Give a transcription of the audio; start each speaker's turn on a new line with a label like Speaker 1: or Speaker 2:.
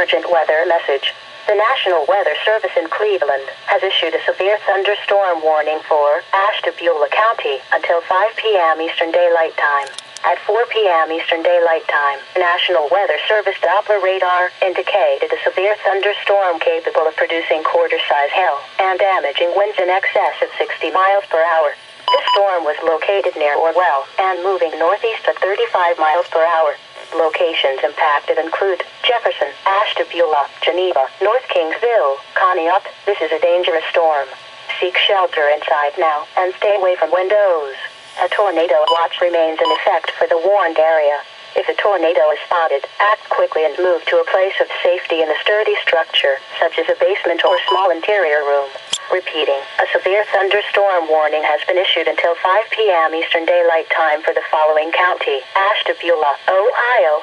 Speaker 1: emergent weather message. The National Weather Service in Cleveland has issued a severe thunderstorm warning for Ashtabula County until 5 p.m. Eastern Daylight Time. At 4 p.m. Eastern Daylight Time, National Weather Service Doppler radar indicated a severe thunderstorm capable of producing quarter-size hail and damaging winds in excess of 60 miles per hour. This storm was located near Orwell and moving northeast at 35 miles per hour. Locations impacted include Jefferson, Ashtabula, Geneva, North Kingsville, Conneaut. This is a dangerous storm. Seek shelter inside now and stay away from windows. A tornado watch remains in effect for the warned area. If a tornado is spotted, act quickly and move to a place of safety in a sturdy structure, such as a basement or small interior room. Repeating, a severe thunderstorm warning has been issued until 5 p.m. Eastern Daylight Time for the following county: Ashtabula, Ohio,